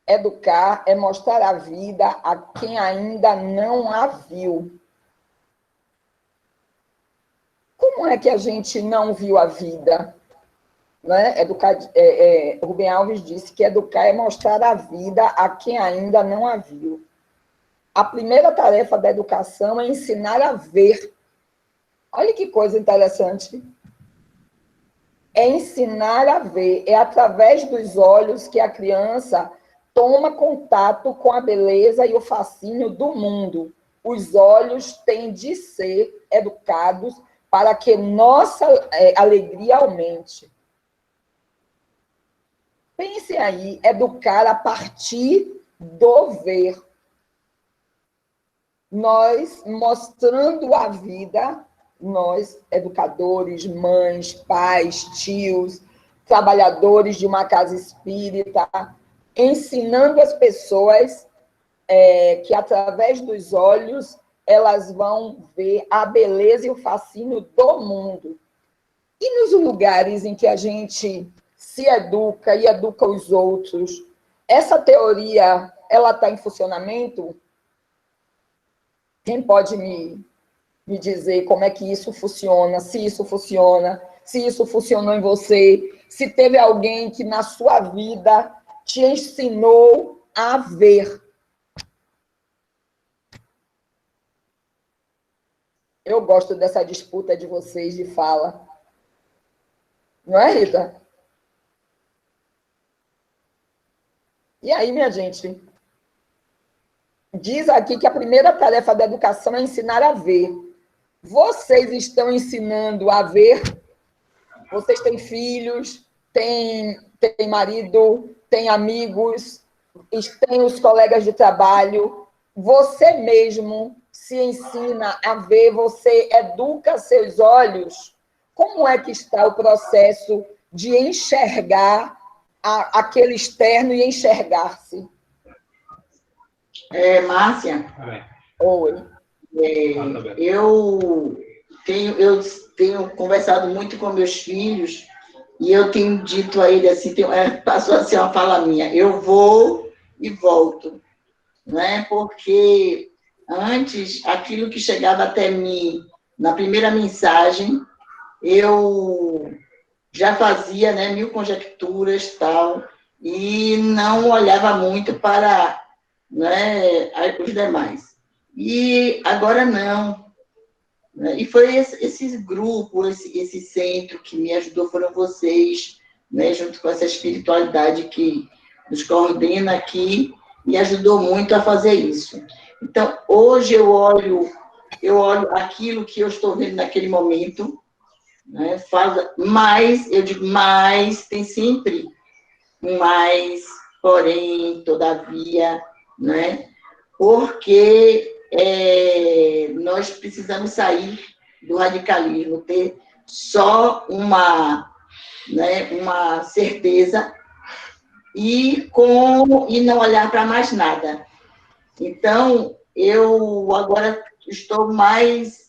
Educar é mostrar a vida a quem ainda não a viu. Como é que a gente não viu a vida? Né? Rubem Alves disse que educar é mostrar a vida a quem ainda não a viu. A primeira tarefa da educação é ensinar a ver. Olha que coisa interessante. É ensinar a ver. É através dos olhos que a criança toma contato com a beleza e o fascínio do mundo. Os olhos têm de ser educados para que nossa alegria aumente. Pense aí, educar a partir do ver. Nós, mostrando a vida, nós, educadores, mães, pais, tios, trabalhadores de uma casa espírita, ensinando as pessoas que, através dos olhos, elas vão ver a beleza e o fascínio do mundo. E nos lugares em que a gente se educa e educa os outros, essa teoria, ela está em funcionamento? Quem pode me dizer como é que isso funciona, se isso funcionou em você, se teve alguém que na sua vida te ensinou a ver? Eu gosto dessa disputa de vocês de fala. Não é, Rita? E aí, minha gente? Diz aqui que a primeira tarefa da educação é ensinar a ver. Vocês estão ensinando a ver? Vocês têm filhos, têm marido, têm amigos, têm os colegas de trabalho. Você mesmo se ensina a ver, você educa seus olhos. Como é que está o processo de enxergar aquele externo e enxergar-se? Márcia, Oi. Eu tenho conversado muito com meus filhos e eu tenho dito a ele assim, passou a ser uma fala minha, eu vou e volto, né? Porque antes, aquilo que chegava até mim na primeira mensagem, eu já fazia, né, mil conjecturas tal, e não olhava muito para, né, os demais. E agora não. Né? E foi esse grupo, esse centro que me ajudou, foram vocês, né, junto com essa espiritualidade que nos coordena aqui, me ajudou muito a fazer isso. Então, hoje eu olho aquilo que eu estou vendo naquele momento, né, mas, eu digo mais, tem sempre um mais, porém, todavia, né? Porque nós precisamos sair do radicalismo, ter só uma certeza e não olhar para mais nada. Então, eu agora estou mais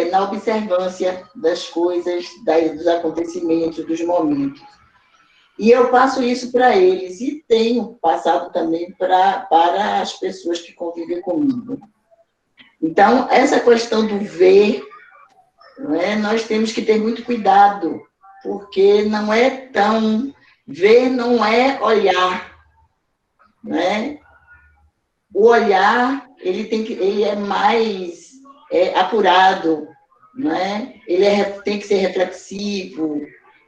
na observância das coisas, dos acontecimentos, dos momentos. E eu passo isso para eles, e tenho passado também para as pessoas que convivem comigo. Então, essa questão do ver, né, nós temos que ter muito cuidado, porque não é tão... Ver não é olhar, né? O olhar, ele é mais apurado, né? Tem que ser reflexivo,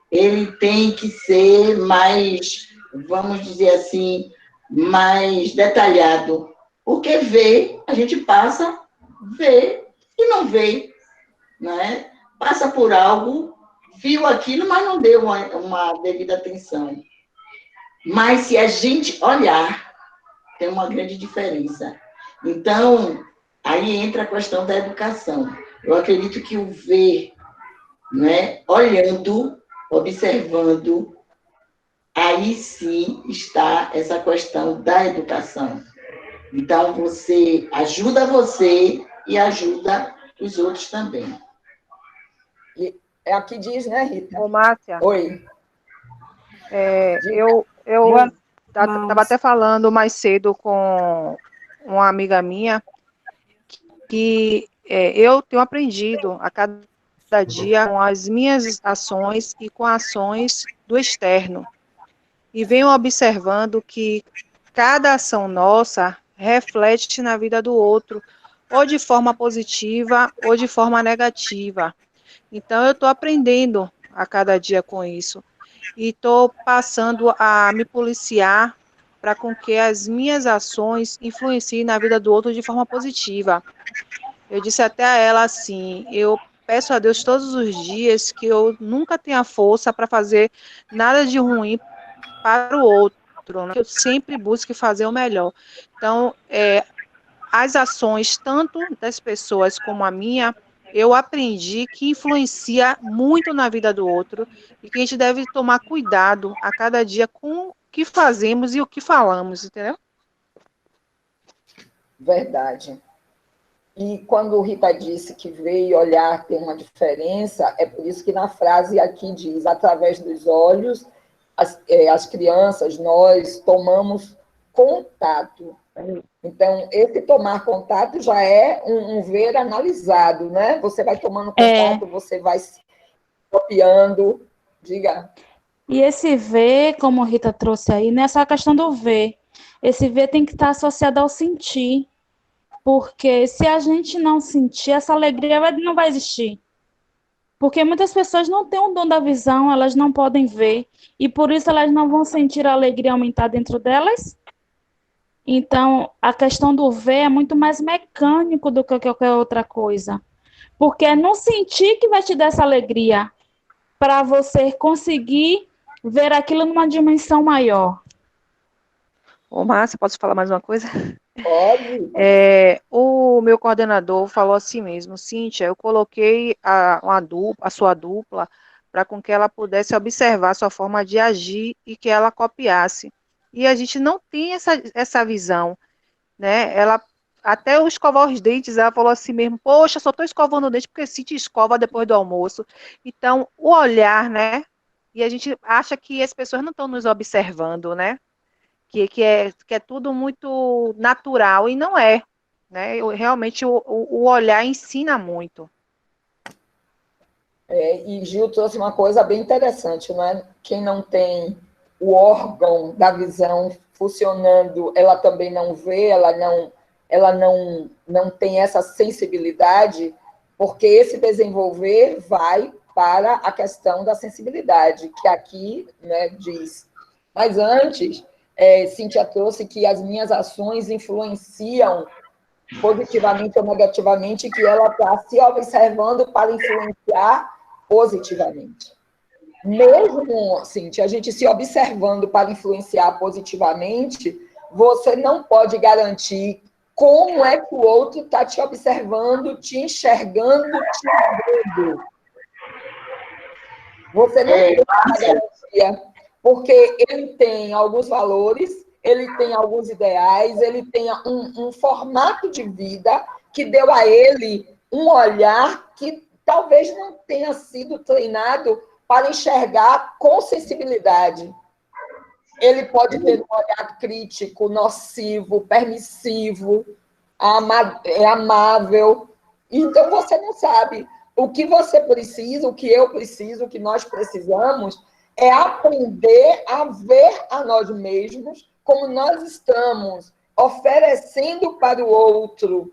ele tem que ser mais, vamos dizer assim, mais detalhado. Porque vê, a gente passa, vê e não vê, né? Passa por algo, viu aquilo, mas não deu uma devida atenção. Mas se a gente olhar, tem uma grande diferença. Então, aí entra a questão da educação. Eu acredito que o ver, né, olhando, observando, aí sim está essa questão da educação. Então, você ajuda você e ajuda os outros também. É aqui diz, né, Rita? Ô, Márcia. Oi. Estava até falando mais cedo com uma amiga minha que eu tenho aprendido a cada dia com as minhas ações e com ações do externo. E venho observando que cada ação nossa reflete na vida do outro, ou de forma positiva ou de forma negativa. Então, eu estou aprendendo a cada dia com isso. E estou passando a me policiar para com que as minhas ações influenciem na vida do outro de forma positiva. Eu disse até a ela assim, eu peço a Deus todos os dias que eu nunca tenha força para fazer nada de ruim para o outro, né? Que eu sempre busque fazer o melhor. Então, as ações, tanto das pessoas como a minha, eu aprendi que influencia muito na vida do outro e que a gente deve tomar cuidado a cada dia com o que fazemos e o que falamos, entendeu? Verdade. E quando Rita disse que ver e olhar tem uma diferença, é por isso que na frase aqui diz, através dos olhos, as crianças, nós tomamos contato. Então, esse tomar contato já é um ver analisado, né? Você vai tomando contato, você vai se copiando. Diga. E esse ver, como a Rita trouxe aí, não é só a questão do ver. Esse ver tem que estar associado ao sentir. Porque se a gente não sentir, essa alegria não vai existir. Porque muitas pessoas não têm o dom da visão, elas não podem ver. E por isso elas não vão sentir a alegria aumentar dentro delas. Então, a questão do ver é muito mais mecânico do que qualquer outra coisa. Porque é não sentir que vai te dar essa alegria para você conseguir ver aquilo numa dimensão maior. Ô, Márcia, posso falar mais uma coisa? Pode. O meu coordenador falou assim mesmo, Cíntia, eu coloquei a sua dupla para com que ela pudesse observar a sua forma de agir e que ela copiasse. E a gente não tem essa visão, né? Ela, até eu escovar os dentes, ela falou assim mesmo, poxa, só estou escovando o dente porque Cíntia escova depois do almoço. Então, o olhar, né? E a gente acha que as pessoas não estão nos observando, né? Que é tudo muito natural, e não é, né? Realmente o olhar ensina muito. E Gil trouxe uma coisa bem interessante, não é? Quem não tem o órgão da visão funcionando, ela também não vê, ela não tem essa sensibilidade, porque esse desenvolver vai para a questão da sensibilidade, que aqui, né, diz. Mas antes, Cíntia trouxe que as minhas ações influenciam positivamente ou negativamente, que ela está se observando para influenciar positivamente. Mesmo, Cíntia, a gente se observando para influenciar positivamente, você não pode garantir como é que o outro está te observando, te enxergando, te vendo. Você não tem essa garantia, porque ele tem alguns valores, ele tem alguns ideais, ele tem um formato de vida que deu a ele um olhar que talvez não tenha sido treinado para enxergar com sensibilidade. Ele pode ter um olhar crítico, nocivo, permissivo, amável. Então, você não sabe. O que você precisa, o que eu preciso, o que nós precisamos é aprender a ver a nós mesmos como nós estamos oferecendo para o outro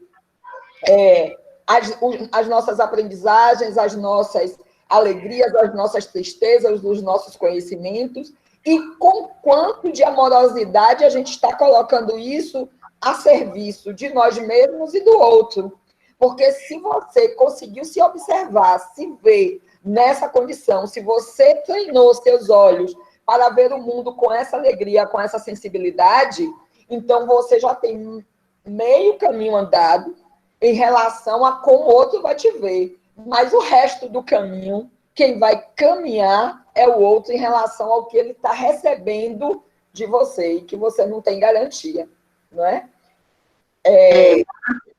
as nossas aprendizagens, as nossas alegrias, as nossas tristezas, os nossos conhecimentos, e com quanto de amorosidade a gente está colocando isso a serviço de nós mesmos e do outro. Porque se você conseguiu se observar, se ver nessa condição, se você treinou seus olhos para ver o mundo com essa alegria, com essa sensibilidade, então você já tem meio caminho andado em relação a como o outro vai te ver. Mas o resto do caminho, quem vai caminhar é o outro em relação ao que ele está recebendo de você, e que você não tem garantia, não é?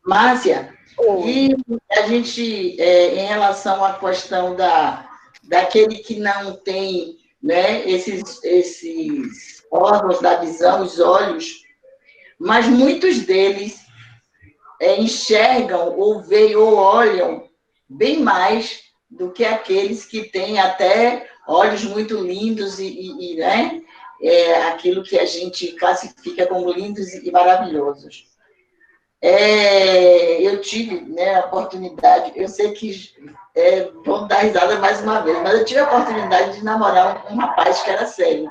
Márcia, e a gente, em relação à questão daquele que não tem, né, esses órgãos da visão, os olhos, mas muitos deles enxergam ou veem ou olham bem mais do que aqueles que têm até olhos muito lindos né? Aquilo que a gente classifica como lindos e maravilhosos. Eu tive, né, a oportunidade, eu sei que vão dar risada mais uma vez, mas eu tive a oportunidade de namorar um rapaz que era cego,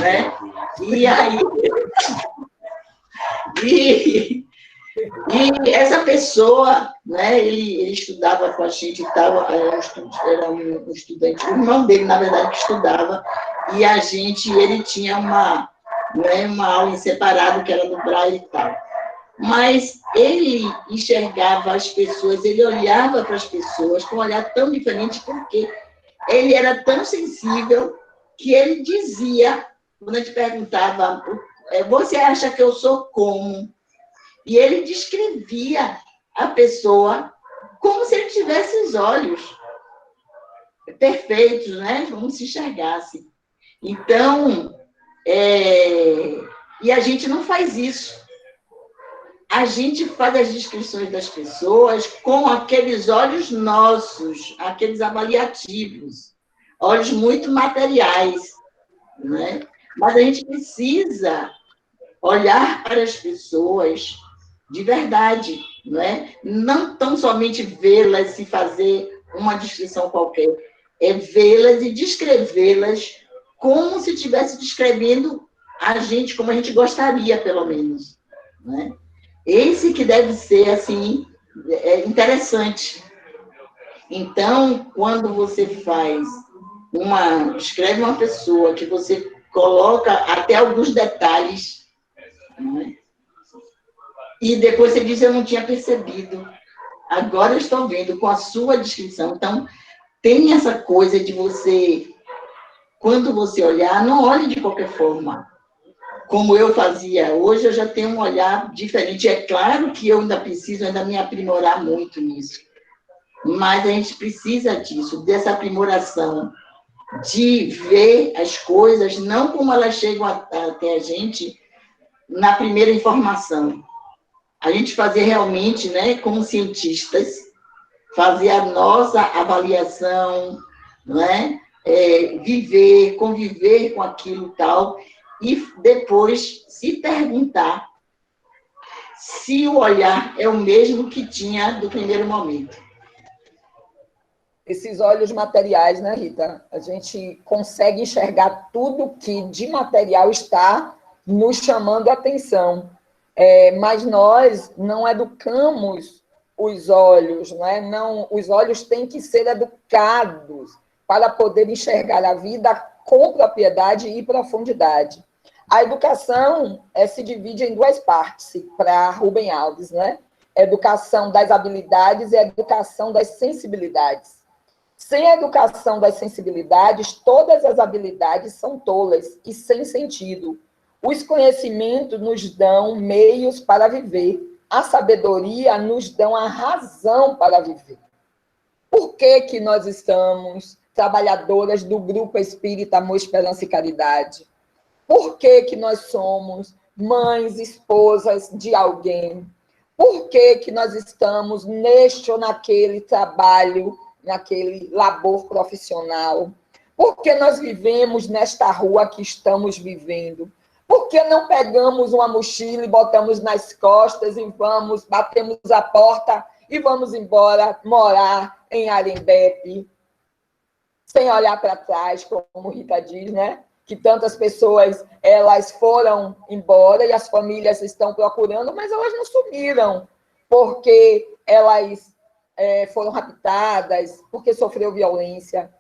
né? E aí... E essa pessoa, né, ele estudava com a gente e tal, era um estudante, o irmão dele, na verdade, que estudava, e ele tinha uma aula em separado, que era do Braille e tal. Mas ele enxergava as pessoas, ele olhava para as pessoas com um olhar tão diferente, porque ele era tão sensível que ele dizia, quando a gente perguntava, você acha que eu sou como? E ele descrevia a pessoa como se ele tivesse os olhos perfeitos, né? Como se enxergasse. Então, e a gente não faz isso. A gente faz as descrições das pessoas com aqueles olhos nossos, aqueles avaliativos, olhos muito materiais, né? Mas a gente precisa olhar para as pessoas de verdade, não é? Não tão somente vê-las e fazer uma descrição qualquer, é vê-las e descrevê-las como se estivesse descrevendo a gente, como a gente gostaria, pelo menos, né? Esse que deve ser, assim, interessante. Então, quando você descreve uma pessoa que você coloca até alguns detalhes, né? E depois você diz, eu não tinha percebido. Agora eu estou vendo com a sua descrição. Então, tem essa coisa de você, quando você olhar, não olhe de qualquer forma. Como eu fazia hoje, eu já tenho um olhar diferente. É claro que eu ainda preciso me aprimorar muito nisso. Mas a gente precisa disso, dessa aprimoração, de ver as coisas, não como elas chegam até a gente na primeira informação. A gente fazer realmente, né, como cientistas, fazer a nossa avaliação, não é? Viver, conviver com aquilo e tal, e depois se perguntar se o olhar é o mesmo que tinha do primeiro momento. Esses olhos materiais, né, Rita? A gente consegue enxergar tudo que de material está nos chamando a atenção. Mas nós não educamos os olhos, não, os olhos têm que ser educados para poder enxergar a vida com propriedade e profundidade. A educação se divide em duas partes, para Rubem Alves, né? Educação das habilidades e a educação das sensibilidades. Sem a educação das sensibilidades, todas as habilidades são tolas e sem sentido. Os conhecimentos nos dão meios para viver. A sabedoria nos dá a razão para viver. Por que nós estamos trabalhadoras do Grupo Espírita Amor, Esperança e Caridade? Por que nós somos mães, esposas de alguém? Por que nós estamos neste ou naquele trabalho, naquele labor profissional? Por que nós vivemos nesta rua que estamos vivendo? Por que não pegamos uma mochila e botamos nas costas e vamos, batemos a porta e vamos embora morar em Arembepe, sem olhar para trás, como Rita diz, né? Que tantas pessoas elas foram embora e as famílias estão procurando, mas elas não sumiram, porque elas foram raptadas, porque sofreu violência.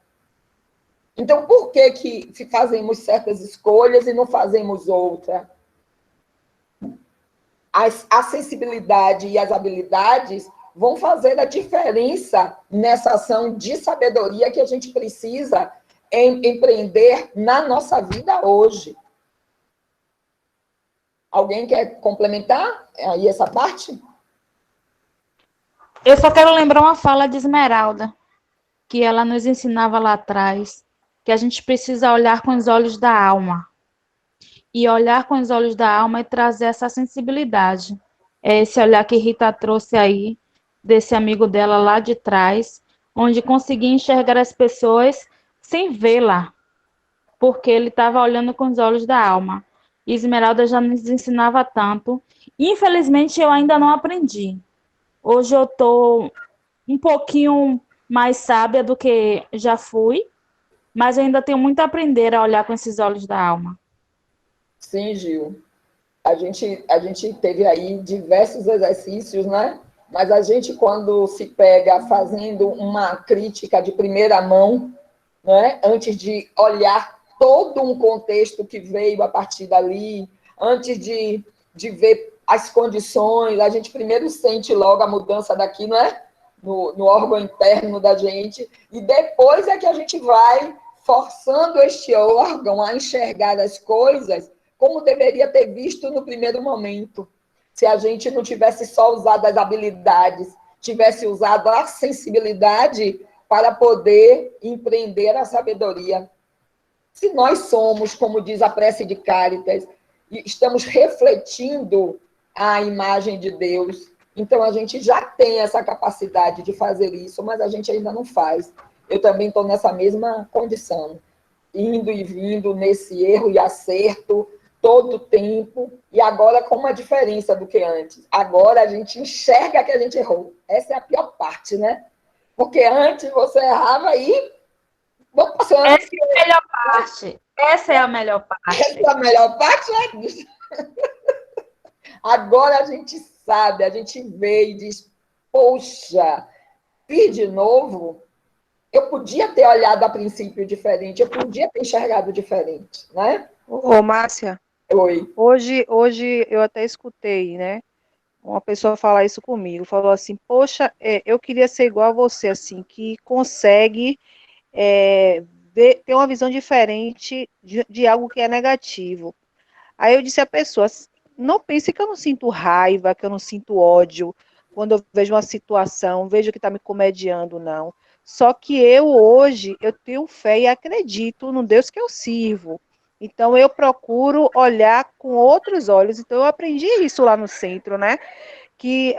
Então, por que fazemos certas escolhas e não fazemos outra? A sensibilidade e as habilidades vão fazer a diferença nessa ação de sabedoria que a gente precisa empreender na nossa vida hoje. Alguém quer complementar aí essa parte? Eu só quero lembrar uma fala de Esmeralda, que ela nos ensinava lá atrás, que a gente precisa olhar com os olhos da alma. e olhar com os olhos da alma e trazer essa sensibilidade. É esse olhar que Rita trouxe aí, desse amigo dela lá de trás, onde conseguia enxergar as pessoas sem vê-la, porque ele estava olhando com os olhos da alma. E Esmeralda já nos ensinava tanto. Infelizmente, eu ainda não aprendi. Hoje eu estou um pouquinho mais sábia do que já fui, mas eu ainda tenho muito a aprender a olhar com esses olhos da alma. Sim, Gil. A gente teve aí diversos exercícios, né? Mas a gente, quando se pega fazendo uma crítica de primeira mão, né? Antes de olhar todo um contexto que veio a partir dali, antes de ver as condições, a gente primeiro sente logo a mudança daqui, não é? No órgão interno da gente, e depois é que a gente vai forçando este órgão a enxergar as coisas como deveria ter visto no primeiro momento. Se a gente não tivesse só usado as habilidades, tivesse usado a sensibilidade para poder empreender a sabedoria. Se nós somos, como diz a prece de Cáritas, e estamos refletindo a imagem de Deus, então a gente já tem essa capacidade de fazer isso, mas a gente ainda não faz. Eu também estou nessa mesma condição, indo e vindo nesse erro e acerto todo o tempo, e agora com uma diferença do que antes. Agora a gente enxerga que a gente errou. Essa é a pior parte, né? Porque antes você errava e vamos passando. Essa é a melhor parte. Essa é a melhor parte. Essa é a melhor parte, né? Agora a gente sabe, a gente vê e diz, poxa, fiz de novo. Eu podia ter olhado a princípio diferente, eu podia ter enxergado diferente, né? Ô, Márcia, Oi. hoje eu até escutei, né? Uma pessoa falar isso comigo, falou assim, poxa, eu queria ser igual a você, assim, que consegue ter uma visão diferente de algo que é negativo. Aí eu disse à pessoa, não pense que eu não sinto raiva, que eu não sinto ódio, quando eu vejo uma situação, vejo que está me comediando, não. Só que eu hoje, eu tenho fé e acredito no Deus que eu sirvo. Então eu procuro olhar com outros olhos. Então eu aprendi isso lá no centro, né? Que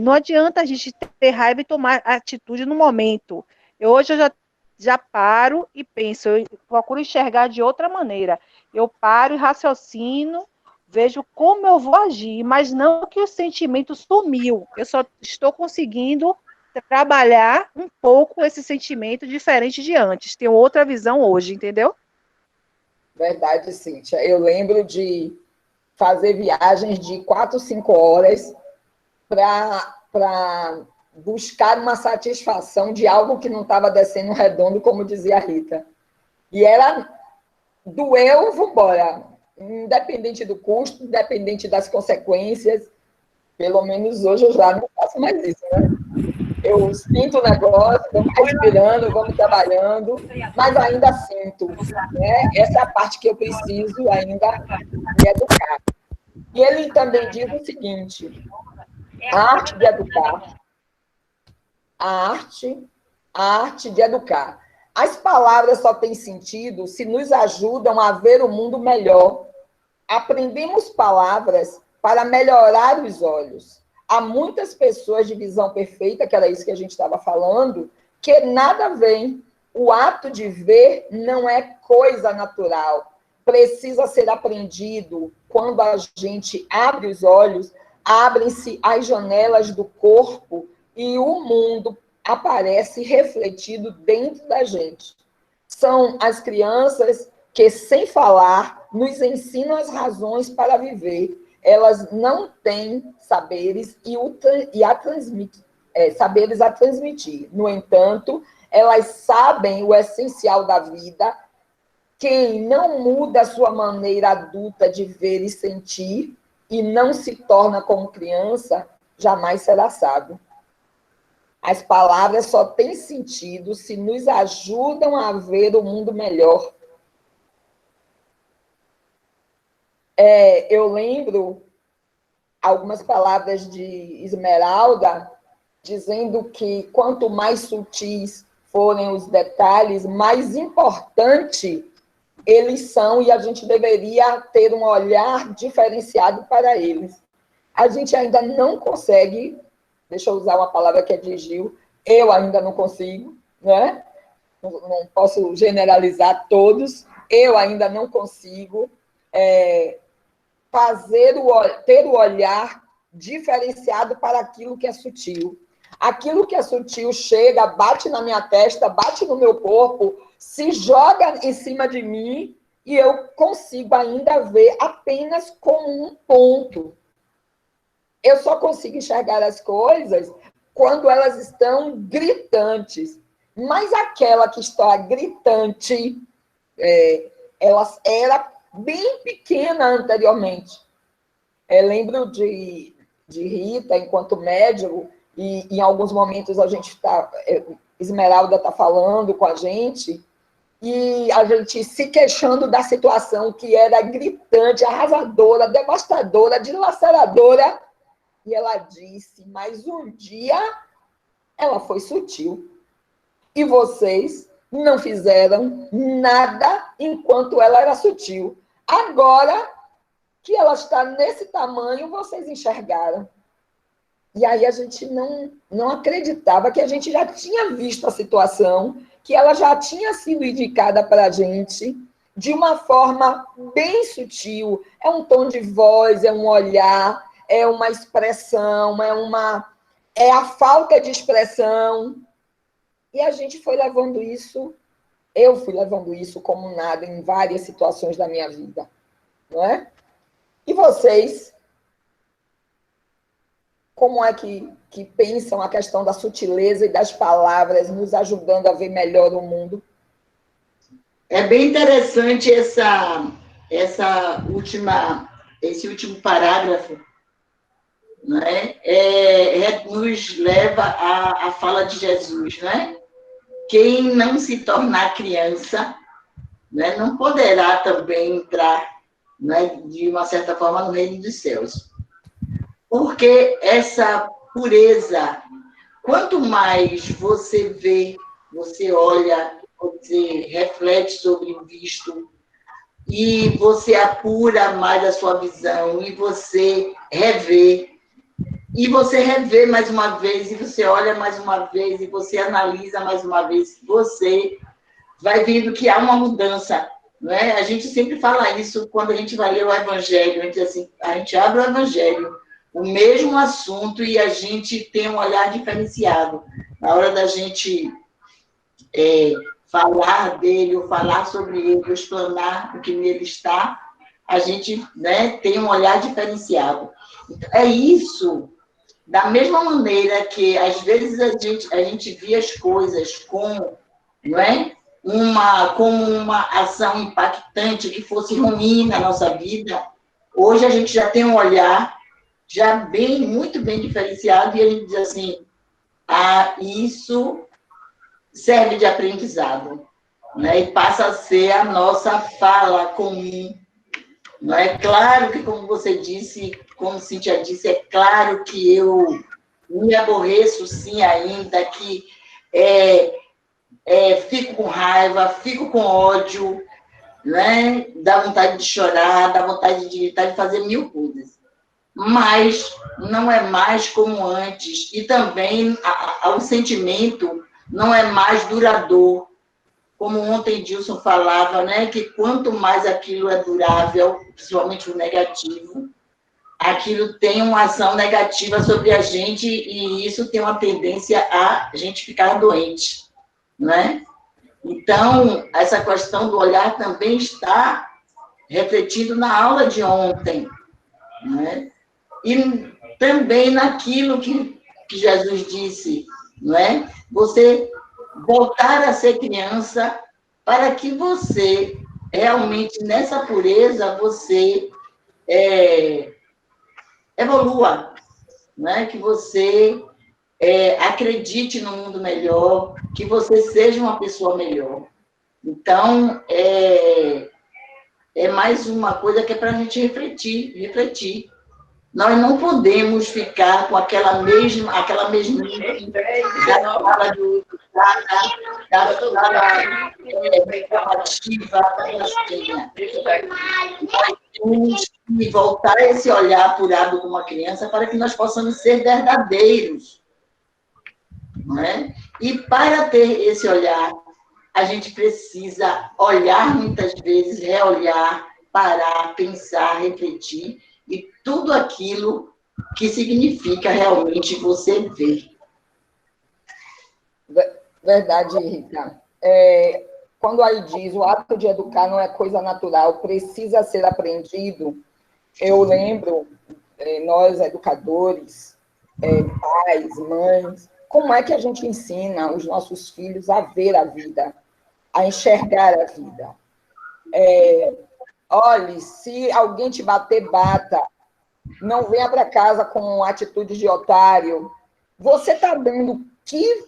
não adianta a gente ter raiva e tomar atitude no momento. Hoje eu já paro e penso, eu procuro enxergar de outra maneira. Eu paro e raciocino, vejo como eu vou agir, mas não que o sentimento sumiu. Eu só estou conseguindo trabalhar um pouco esse sentimento diferente de antes. Tenho outra visão hoje, entendeu? Verdade, Cíntia. Eu lembro de fazer viagens de 4, 5 horas para buscar uma satisfação de algo que não estava descendo redondo, como dizia a Rita. E era doeu, vamos embora. Independente do custo, independente das consequências. Pelo menos hoje eu já não faço mais isso, né? Eu sinto o negócio, vamos respirando, vamos trabalhando, mas ainda sinto. Né? Essa é a parte que eu preciso ainda me educar. E ele também diz o seguinte, a arte de educar, a arte de educar. As palavras só têm sentido se nos ajudam a ver o mundo melhor. Aprendemos palavras para melhorar os olhos. Há muitas pessoas de visão perfeita, que era isso que a gente estava falando, que nada veem. O ato de ver não é coisa natural. Precisa ser aprendido. Quando a gente abre os olhos, abrem-se as janelas do corpo e o mundo aparece refletido dentro da gente. São as crianças que, sem falar, nos ensinam as razões para viver. Elas não têm saberes saberes a transmitir. No entanto, elas sabem o essencial da vida. Quem não muda a sua maneira adulta de ver e sentir e não se torna como criança, jamais será sábio. As palavras só têm sentido se nos ajudam a ver o mundo melhor. Eu lembro algumas palavras de Esmeralda, dizendo que quanto mais sutis forem os detalhes, mais importante eles são e a gente deveria ter um olhar diferenciado para eles. A gente ainda não consegue, deixa eu usar uma palavra que é de Gil, eu ainda não consigo, né? Não posso generalizar todos, eu ainda não consigo ter o olhar diferenciado para aquilo que é sutil. Aquilo que é sutil chega, bate na minha testa, bate no meu corpo, se joga em cima de mim e eu consigo ainda ver apenas como um ponto. Eu só consigo enxergar as coisas quando elas estão gritantes. Mas aquela que está gritante, ela era bem pequena anteriormente. Lembro de Rita, enquanto médium, e em alguns momentos a gente está... Esmeralda está falando com a gente, e a gente se queixando da situação que era gritante, arrasadora, devastadora, dilaceradora. E ela disse, mas um dia ela foi sutil. E vocês não fizeram nada enquanto ela era sutil. Agora que ela está nesse tamanho, vocês enxergaram. E aí a gente não acreditava que a gente já tinha visto a situação, que ela já tinha sido indicada para a gente de uma forma bem sutil. É um tom de voz, é um olhar, é uma expressão, é a falta de expressão. E a gente foi levando isso, eu fui levando isso como nada em várias situações da minha vida, não é? E vocês, como é que pensam a questão da sutileza e das palavras nos ajudando a ver melhor o mundo? É bem interessante esse último parágrafo, né? Nos leva à fala de Jesus, né? Quem não se tornar criança, né, não poderá também entrar, né, de uma certa forma, no reino dos céus. Porque essa pureza, quanto mais você vê, você olha, você reflete sobre o visto, e você apura mais a sua visão, e você revê mais uma vez, e você olha mais uma vez, e você analisa mais uma vez, você vai vendo que há uma mudança, não é? A gente sempre fala isso quando a gente vai ler o Evangelho, a gente abre o Evangelho, o mesmo assunto, e a gente tem um olhar diferenciado. Na hora da gente falar dele, ou falar sobre ele, ou explanar o que nele está, a gente, né, tem um olhar diferenciado. Então, é isso. Da mesma maneira que, às vezes, a gente via as coisas não é? Como uma ação impactante que fosse ruim na nossa vida, hoje a gente já tem um olhar já muito bem diferenciado, e a gente diz assim, isso serve de aprendizado, né? E passa a ser a nossa fala comum. Não é claro que, como você disse, como Cíntia disse, é claro que eu me aborreço, sim, ainda, que fico com raiva, fico com ódio, né? Dá vontade de chorar, dá vontade de gritar, de fazer mil coisas. Mas não é mais como antes. E também o sentimento não é mais duradouro. Como ontem Dilson falava, né, que quanto mais aquilo é durável, principalmente o negativo, aquilo tem uma ação negativa sobre a gente, e isso tem uma tendência a gente ficar doente, né? Então, essa questão do olhar também está refletido na aula de ontem, né? E também naquilo que Jesus disse, não é? Você voltar a ser criança, para que você, realmente, nessa pureza, você evolua, né? Que você acredite no mundo melhor, que você seja uma pessoa melhor. Então, é mais uma coisa que é para a gente refletir. Nós não podemos ficar com aquela mesmice da fala reclamativa, temos que voltar esse olhar apurado com uma criança para que nós possamos ser verdadeiros. Não é? E para ter esse olhar, a gente precisa olhar muitas vezes, reolhar, parar, pensar, refletir, e tudo aquilo que significa realmente você ver. Verdade, Rita. Quando aí diz o ato de educar não é coisa natural, precisa ser aprendido, eu lembro, nós educadores, pais, mães, como é que a gente ensina os nossos filhos a ver a vida, a enxergar a vida. Olhe, se alguém te bater, bata. Não venha para casa com atitude de otário. Você está dando que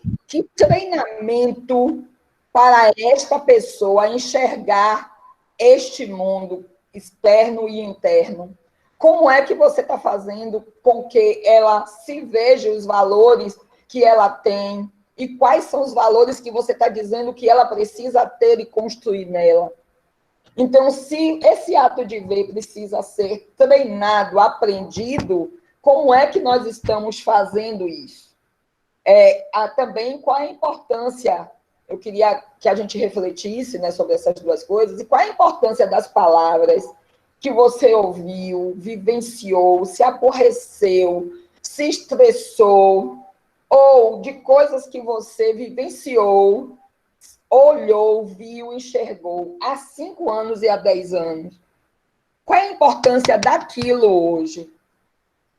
treinamento para esta pessoa enxergar este mundo externo e interno? Como é que você está fazendo com que ela se veja os valores que ela tem e quais são os valores que você está dizendo que ela precisa ter e construir nela? Então, se esse ato de ver precisa ser treinado, aprendido, como é que nós estamos fazendo isso? Também qual a importância, eu queria que a gente refletisse, né, sobre essas duas coisas, e qual a importância das palavras que você ouviu, vivenciou, se aborreceu, se estressou, ou de coisas que você vivenciou, olhou, viu, enxergou há 5 anos e há 10 anos. Qual é a importância daquilo hoje?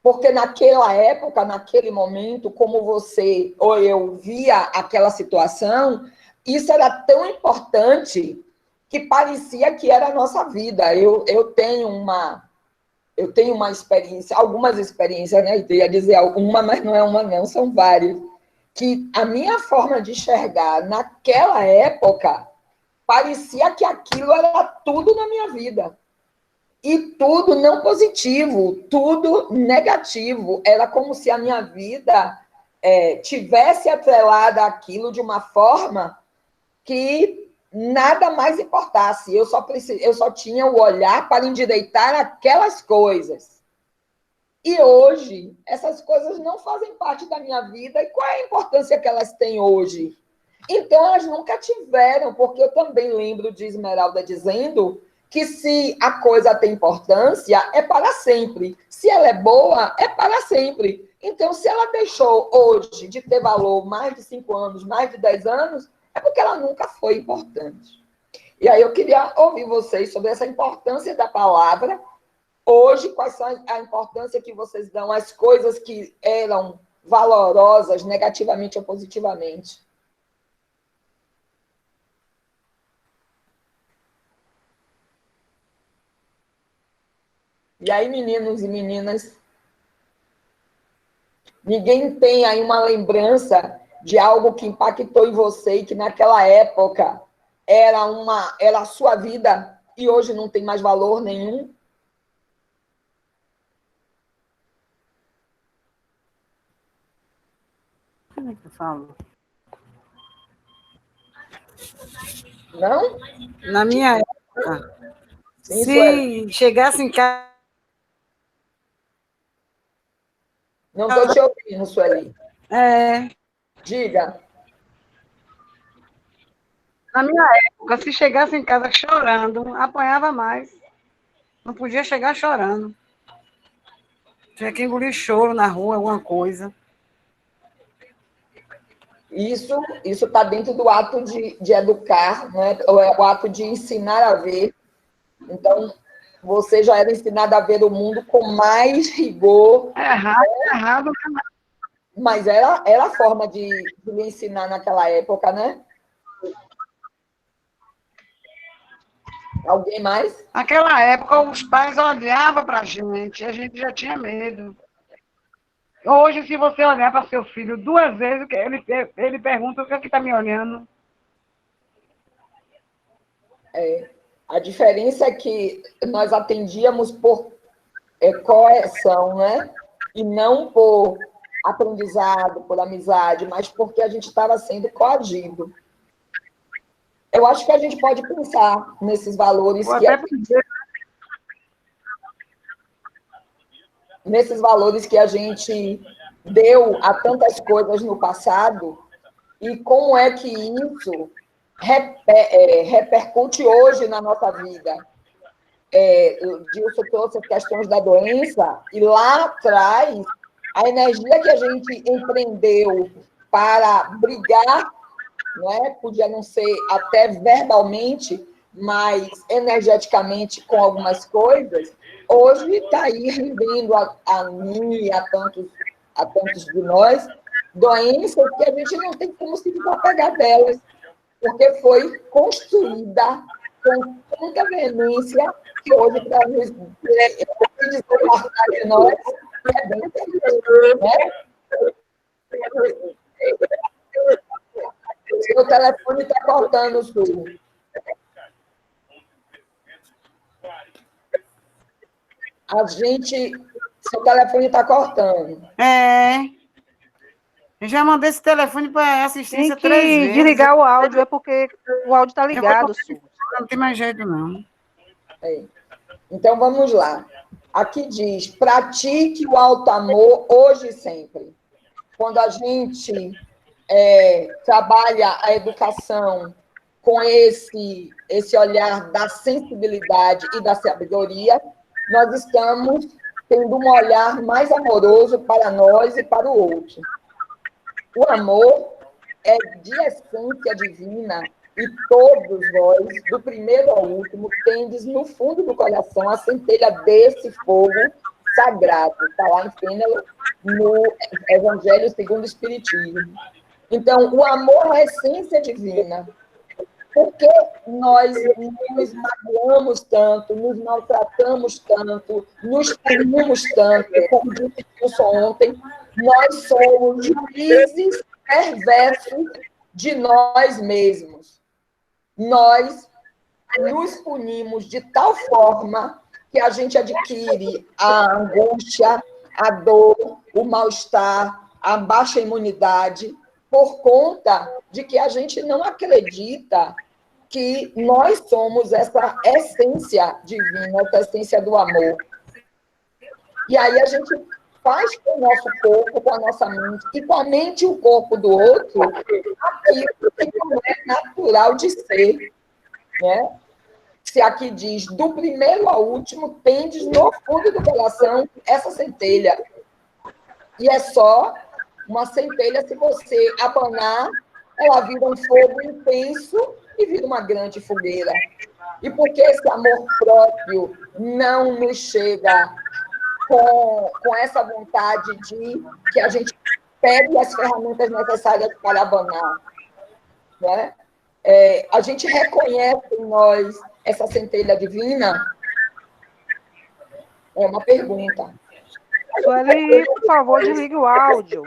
Porque naquela época, naquele momento, como você ou eu via aquela situação, isso era tão importante que parecia que era a nossa vida. Eu tenho uma experiência, algumas experiências, né? Eu ia dizer uma, mas não é uma, não, são várias. Que a minha forma de enxergar naquela época parecia que aquilo era tudo na minha vida. E tudo não positivo, tudo negativo. Era como se a minha vida tivesse atrelada àquilo de uma forma que nada mais importasse. Eu só tinha o olhar para endireitar aquelas coisas. E hoje, essas coisas não fazem parte da minha vida. E qual é a importância que elas têm hoje? Então, elas nunca tiveram, porque eu também lembro de Esmeralda dizendo que se a coisa tem importância, é para sempre. Se ela é boa, é para sempre. Então, se ela deixou hoje de ter valor mais de 5 anos, mais de 10 anos, é porque ela nunca foi importante. E aí eu queria ouvir vocês sobre essa importância da palavra. Hoje, quais são a importância que vocês dão às coisas que eram valorosas, negativamente ou positivamente? E aí, meninos e meninas, ninguém tem aí uma lembrança de algo que impactou em você e que naquela época era a sua vida e hoje não tem mais valor nenhum? Como é que eu falo? Não? Na minha época, Sim, se chegasse em casa. Não estou te ouvindo, Sueli. Diga. Na minha época, se chegasse em casa chorando, apanhava mais. Não podia chegar chorando. Tinha que engolir choro na rua, alguma coisa. Isso está dentro do ato de educar, né? O ato de ensinar a ver. Então, você já era ensinado a ver o mundo com mais rigor. Errado. Mas era a forma de lhe ensinar naquela época, né? Alguém mais? Naquela época, os pais olhavam para a gente já tinha medo. Hoje, se você olhar para seu filho 2 vezes, ele pergunta o que é que está me olhando. A diferença é que nós atendíamos por correção, né? E não por aprendizado, por amizade, mas porque a gente estava sendo coagido. Eu acho que a gente pode pensar nesses valores Vou que até pedir. nesses valores que a gente deu a tantas coisas no passado e como é que isso repercute hoje na nossa vida. O Dilson trouxe as questões da doença e lá atrás a energia que a gente empreendeu para brigar, não é? Podia não ser até verbalmente, mas energeticamente com algumas coisas, hoje está aí rendendo a mim e a tantos de nós doenças que a gente não tem como se desapegar delas, porque foi construída com tanta veemência que hoje, para nos desapartar de nós, é bem terrível, né? Seu telefone está cortando, Su. Seu telefone está cortando. Eu já mandei esse telefone para assistência Tem 3 que vezes. desligar o áudio, é porque o áudio está ligado, Su. Não tem mais jeito, não. Então, vamos lá. Aqui diz, pratique o alto amor hoje e sempre. Quando a gente trabalha a educação com esse olhar da sensibilidade e da sabedoria, nós estamos tendo um olhar mais amoroso para nós e para o outro. O amor é de essência divina e todos nós, do primeiro ao último, tendes no fundo do coração a centelha desse fogo sagrado. Está lá em Fênelon, no Evangelho segundo o Espiritismo. Então, o amor é a essência divina. Por que nós nos magoamos tanto, nos maltratamos tanto, nos punimos tanto, como disse Wilson ontem? Nós somos juízes perversos de nós mesmos. Nós nos punimos de tal forma que a gente adquire a angústia, a dor, o mal-estar, a baixa imunidade, por conta de que a gente não acredita que nós somos essa essência divina, essa essência do amor. E aí a gente faz com o nosso corpo, com a nossa mente, e com a mente e o corpo do outro, aquilo que não é natural de ser. Né? Se aqui diz, do primeiro ao último, tendes no fundo do coração essa centelha. E é só uma centelha, se você abanar, ela vira um fogo intenso e vira uma grande fogueira. E porque esse amor próprio não nos chega com essa vontade de que a gente pegue as ferramentas necessárias para abanar, né? A gente reconhece em nós essa centelha divina? É uma pergunta. Sueli, por favor, desligue o áudio.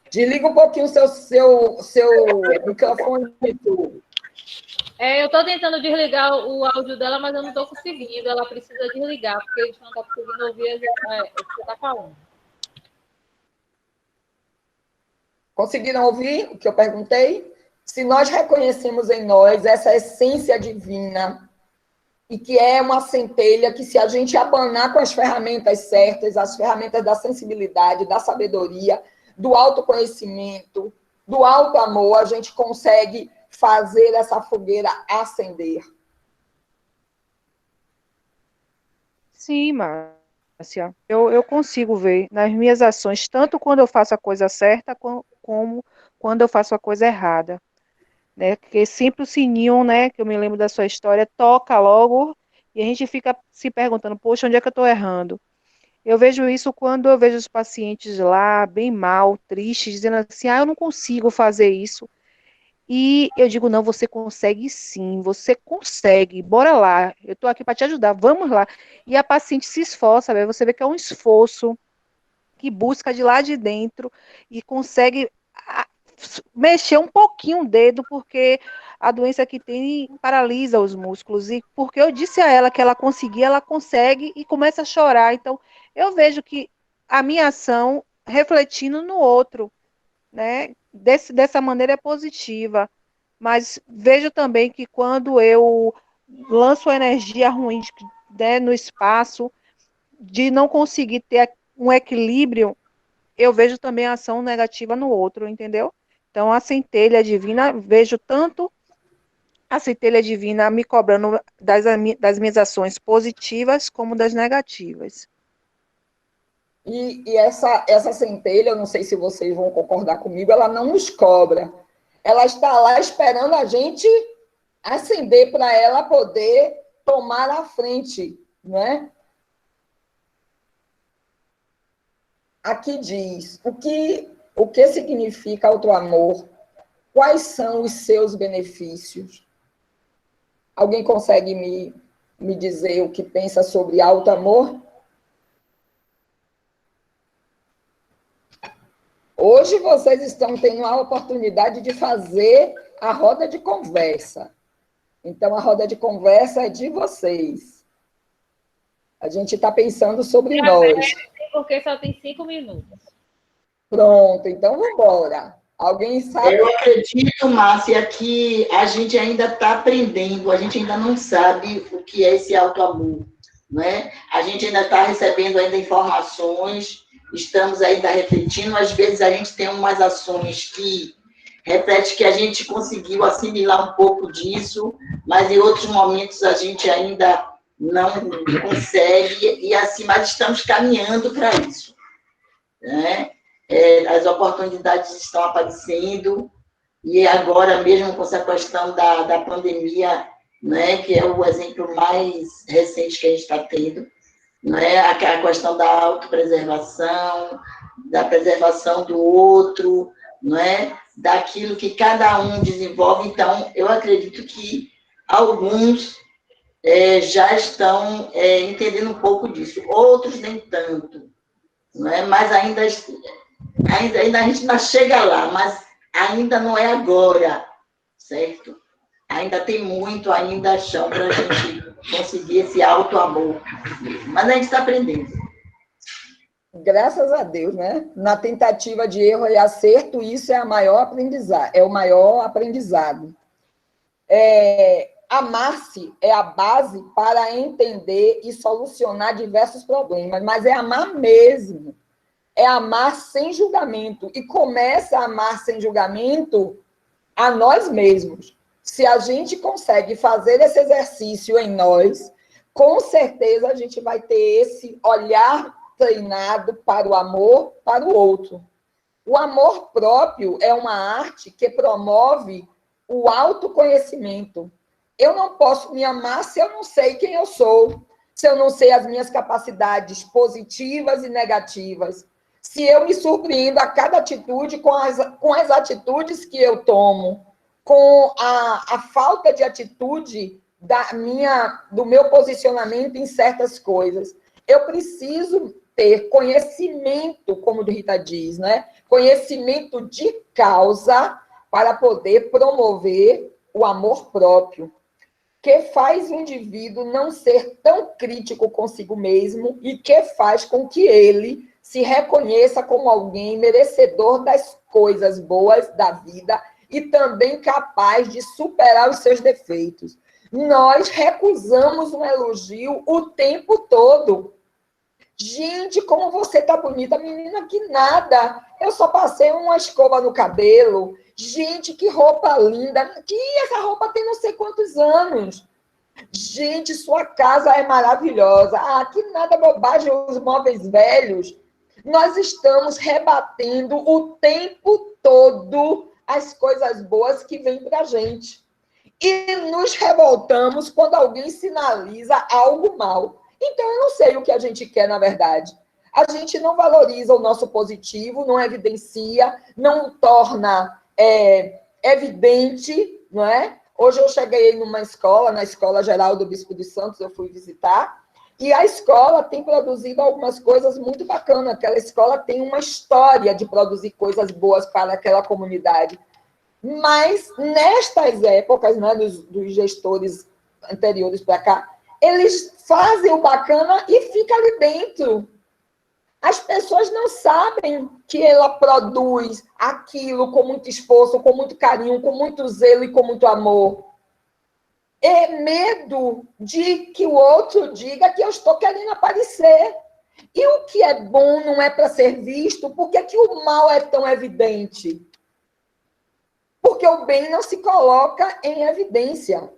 Desliga um pouquinho o seu microfone. Eu estou tentando desligar o áudio dela, mas eu não estou conseguindo. Ela precisa desligar, porque a gente não está conseguindo ouvir o que você está falando. Conseguiram ouvir o que eu perguntei? Se nós reconhecemos em nós essa essência divina, e que é uma centelha que, se a gente abanar com as ferramentas certas, as ferramentas da sensibilidade, da sabedoria, do autoconhecimento, do alto amor, a gente consegue fazer essa fogueira acender. Sim, Márcia. Eu consigo ver nas minhas ações, tanto quando eu faço a coisa certa, como quando eu faço a coisa errada. Né? Porque sempre o sininho, né, que eu me lembro da sua história, toca logo e a gente fica se perguntando, poxa, onde é que eu estou errando? Eu vejo isso quando eu vejo os pacientes lá, bem mal, tristes, dizendo assim, eu não consigo fazer isso. E eu digo, não, você consegue sim, você consegue, bora lá, eu estou aqui para te ajudar, vamos lá. E a paciente se esforça, você vê que é um esforço que busca de lá de dentro e consegue mexer um pouquinho o dedo, porque a doença que tem paralisa os músculos, e porque eu disse a ela que ela conseguia, ela consegue e começa a chorar. Então, eu vejo que a minha ação refletindo no outro, né? Dessa maneira é positiva. Mas vejo também que quando eu lanço energia ruim, né, no espaço, de não conseguir ter um equilíbrio, eu vejo também a ação negativa no outro, entendeu? Então, a centelha divina, vejo tanto a centelha divina me cobrando das minhas ações positivas como das negativas. E essa centelha, eu não sei se vocês vão concordar comigo, ela não nos cobra. Ela está lá esperando a gente acender para ela poder tomar a frente, né? Aqui diz, o que significa auto-amor? Quais são os seus benefícios? Alguém consegue me dizer o que pensa sobre auto-amor? Hoje vocês estão tendo a oportunidade de fazer a roda de conversa. Então, a roda de conversa é de vocês. A gente está pensando sobre nós. Porque só tem 5 minutos. Pronto, então vamos embora. Alguém sabe? Eu acredito, Márcia, que a gente ainda está aprendendo, a gente ainda não sabe o que é esse auto-amor, né? A gente ainda está recebendo ainda informações, estamos ainda refletindo, às vezes a gente tem umas ações que reflete que a gente conseguiu assimilar um pouco disso, mas em outros momentos a gente ainda não consegue, e assim, mas estamos caminhando para isso, né? As oportunidades estão aparecendo, e agora mesmo com essa questão da pandemia, né, que é o exemplo mais recente que a gente está tendo, né, a questão da autopreservação, da preservação do outro, né, daquilo que cada um desenvolve. Então, eu acredito que alguns já estão entendendo um pouco disso, outros nem tanto, né, mas ainda a gente não chega lá, mas ainda não é agora, certo? Ainda tem muito ainda chão para a gente conseguir esse auto-amor. Mas a gente está aprendendo. Graças a Deus, né? Na tentativa de erro e acerto, isso é o maior aprendizado. Amar-se é a base para entender e solucionar diversos problemas, mas é amar mesmo. É amar sem julgamento. E começa a amar sem julgamento a nós mesmos. Se a gente consegue fazer esse exercício em nós, com certeza a gente vai ter esse olhar treinado para o amor, para o outro. O amor próprio é uma arte que promove o autoconhecimento. Eu não posso me amar se eu não sei quem eu sou, se eu não sei as minhas capacidades positivas e negativas, se eu me surpreendo a cada atitude com as atitudes que eu tomo, com a falta de atitude do meu posicionamento em certas coisas. Eu preciso ter conhecimento, como a Rita diz, né? Conhecimento de causa para poder promover o amor próprio, que faz o indivíduo não ser tão crítico consigo mesmo e que faz com que ele se reconheça como alguém merecedor das coisas boas da vida e também capaz de superar os seus defeitos. Nós recusamos um elogio o tempo todo. Gente, como você está bonita, menina, que nada. Eu só passei uma escova no cabelo. Gente, que roupa linda. Que essa roupa tem não sei quantos anos. Gente, sua casa é maravilhosa. Ah, que nada, bobagem, os móveis velhos. Nós estamos rebatendo o tempo todo as coisas boas que vêm para a gente. E nos revoltamos quando alguém sinaliza algo mal. Então, eu não sei o que a gente quer, na verdade. A gente não valoriza o nosso positivo, não evidencia, não torna evidente, não é? Hoje eu cheguei numa escola, na Escola Geral do Bispo dos Santos, eu fui visitar, e a escola tem produzido algumas coisas muito bacanas. Aquela escola tem uma história de produzir coisas boas para aquela comunidade. Mas, nestas épocas, né, dos gestores anteriores para cá, eles fazem o bacana e fica ali dentro. pessoas não sabem que ela produz aquilo com muito esforço, com muito carinho, com muito zelo e com muito amor. É medo de que o outro diga que eu estou querendo aparecer. E o que é bom não é para ser visto, por que que o mal é tão evidente? Porque o bem não se coloca em evidência.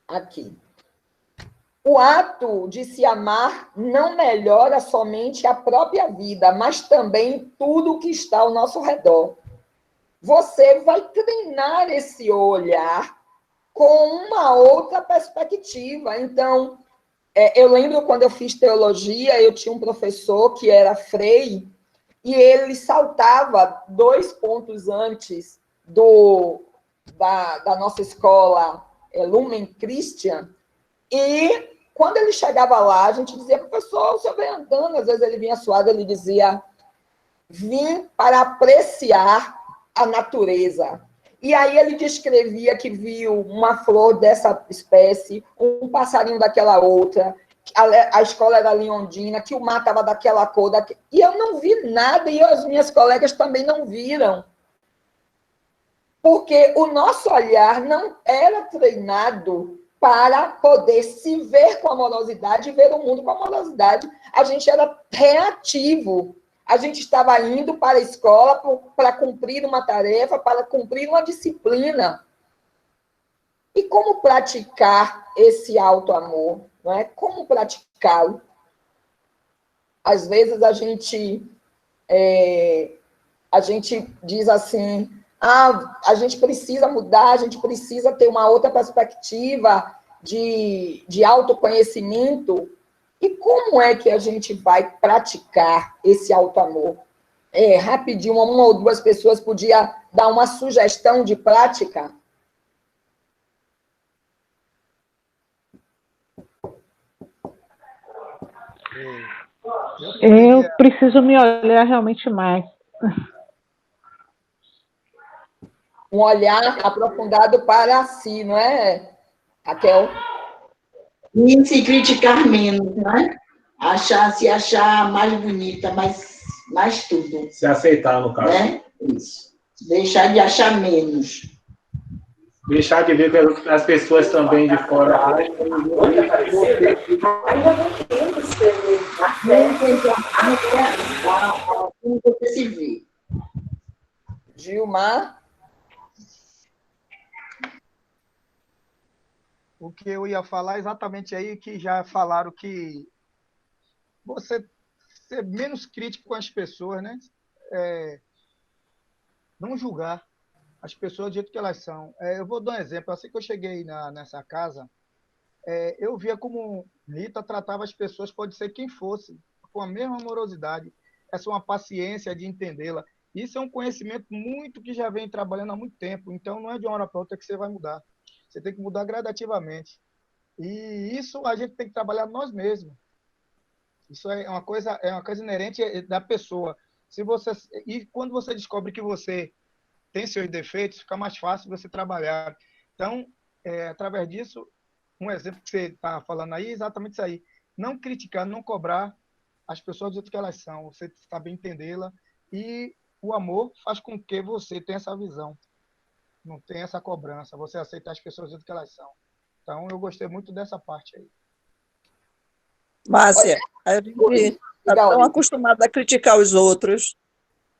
Aqui. O ato de se amar não melhora somente a própria vida, mas também tudo o que está ao nosso redor. Você vai treinar esse olhar com uma outra perspectiva. Então, eu lembro quando eu fiz teologia, eu tinha um professor que era Frei, e ele saltava 2 pontos antes da nossa escola Lumen Christian, e quando ele chegava lá, a gente dizia, professor, o senhor vem andando, às vezes ele vinha suado, ele dizia, vim para apreciar a natureza. E aí ele descrevia que viu uma flor dessa espécie, um passarinho daquela outra, a escola era leondina, que o mar estava daquela cor, e eu não vi nada, e as minhas colegas também não viram. Porque o nosso olhar não era treinado para poder se ver com amorosidade e ver o mundo com amorosidade. A gente era reativo. A gente estava indo para a escola para cumprir uma tarefa, para cumprir uma disciplina. E como praticar esse auto-amor? Não é? Como praticá-lo? Às vezes a gente diz assim, a gente precisa mudar, a gente precisa ter uma outra perspectiva de autoconhecimento. E como é que a gente vai praticar esse auto-amor? Rapidinho, uma ou duas pessoas podia dar uma sugestão de prática? Eu preciso me olhar realmente mais. Um olhar aprofundado para si, não é, Raquel? E se criticar menos, né? Se achar mais bonita, mais tudo. Se aceitar, no caso. Né? Isso. Deixar de achar menos. Deixar de ver que as pessoas também de fora acham. Como você se vê. Gilmar? O que eu ia falar exatamente aí, que já falaram que você ser menos crítico com as pessoas, né? Não julgar as pessoas do jeito que elas são. Eu vou dar um exemplo. Assim que eu cheguei nessa casa, eu via como Rita tratava as pessoas, pode ser quem fosse, com a mesma amorosidade. Essa é uma paciência de entendê-la. Isso é um conhecimento muito que já vem trabalhando há muito tempo. Então, não é de uma hora para outra que você vai mudar. Você tem que mudar gradativamente. E isso a gente tem que trabalhar nós mesmos. Isso é uma coisa inerente da pessoa. E quando você descobre que você tem seus defeitos, fica mais fácil você trabalhar. Então, através disso, um exemplo que você está falando aí é exatamente isso aí. Não criticar, não cobrar as pessoas do jeito que elas são. Você saber entendê-la. E o amor faz com que você tenha essa visão. Não tem essa cobrança, você aceitar as pessoas do jeito que elas são. Então, eu gostei muito dessa parte aí. Márcia, a gente está tão acostumado a criticar os outros,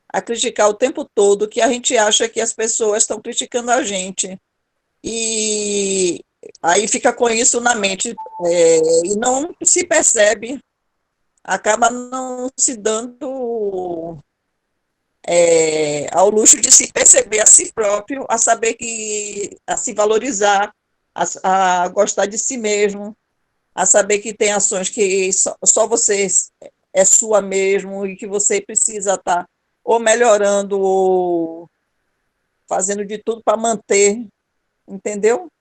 a criticar o tempo todo, que a gente acha que as pessoas estão criticando a gente. E aí fica com isso na mente, e não se percebe, acaba não se dando ao luxo de se perceber a si próprio, a saber a se valorizar, a gostar de si mesmo, a saber que tem ações que só você é sua mesmo e que você precisa estar ou melhorando ou fazendo de tudo para manter, entendeu?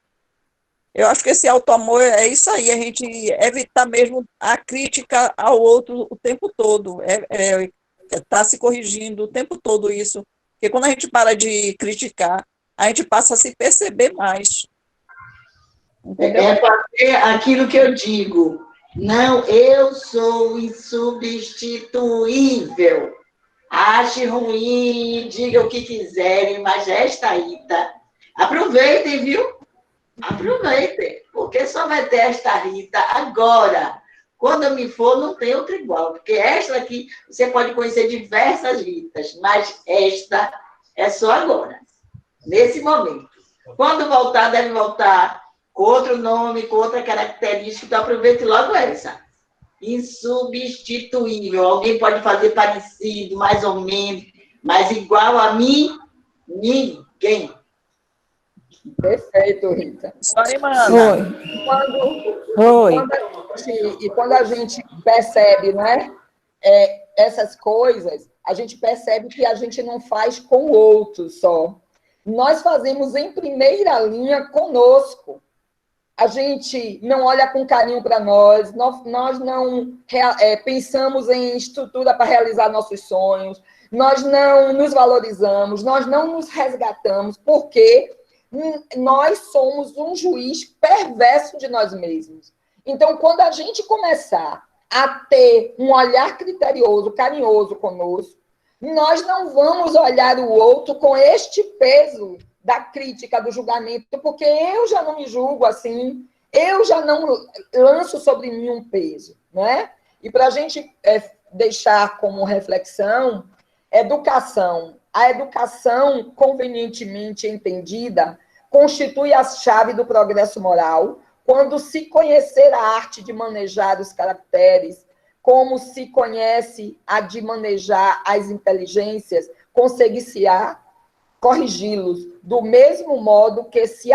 Eu acho que esse auto-amor é isso aí, a gente evitar mesmo a crítica ao outro o tempo todo, tá se corrigindo o tempo todo isso, porque quando a gente para de criticar, a gente passa a se perceber mais. Entendeu? É fazer aquilo que eu digo. Não, eu sou insubstituível. Ache ruim, diga o que quiserem, mas esta Rita, aproveitem, viu? Aproveitem, porque só vai ter esta Rita agora. Quando eu me for, não tem outra igual, porque esta aqui, você pode conhecer diversas Ritas, mas esta é só agora, nesse momento. Quando voltar, deve voltar com outro nome, com outra característica, então aproveite logo essa. Insubstituível. Alguém pode fazer parecido, mais ou menos, mas igual a mim, ninguém. Perfeito, Rita. Oi, mana. Quando a gente percebe, não é? Essas coisas, a gente percebe que a gente não faz com o outro só. Nós fazemos em primeira linha conosco. A gente não olha com carinho para nós não pensamos em estrutura para realizar nossos sonhos, nós não nos valorizamos, nós não nos resgatamos, porque nós somos um juiz perverso de nós mesmos. Então, quando a gente começar a ter um olhar criterioso, carinhoso conosco, nós não vamos olhar o outro com este peso da crítica, do julgamento, porque eu já não me julgo assim, eu já não lanço sobre mim um peso, não é? E para a gente deixar como reflexão, educação. A educação, convenientemente entendida, constitui a chave do progresso moral, quando se conhecer a arte de manejar os caracteres, como se conhece a de manejar as inteligências, conseguir-se-á corrigi-los, do mesmo modo que se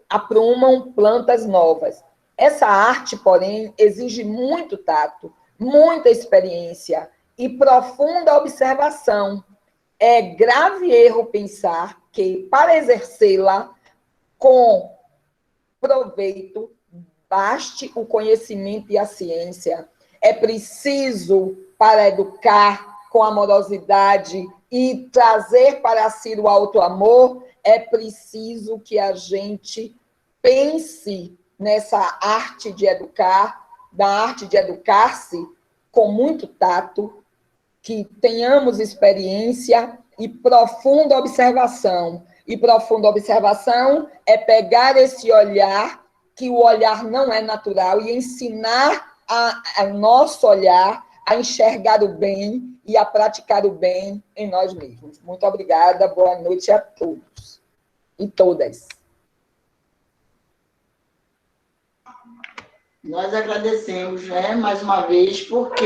aprumam plantas novas. Essa arte, porém, exige muito tato, muita experiência e profunda observação. É grave erro pensar que, para exercê-la com proveito, baste o conhecimento e a ciência. É preciso, para educar com amorosidade e trazer para si o auto-amor, é preciso que a gente pense nessa arte de educar, da arte de educar-se com muito tato, que tenhamos experiência e profunda observação. E profunda observação é pegar esse olhar, que o olhar não é natural, e ensinar a nosso olhar a enxergar o bem e a praticar o bem em nós mesmos. Muito obrigada, boa noite a todos e todas. Nós agradecemos, né, mais uma vez, porque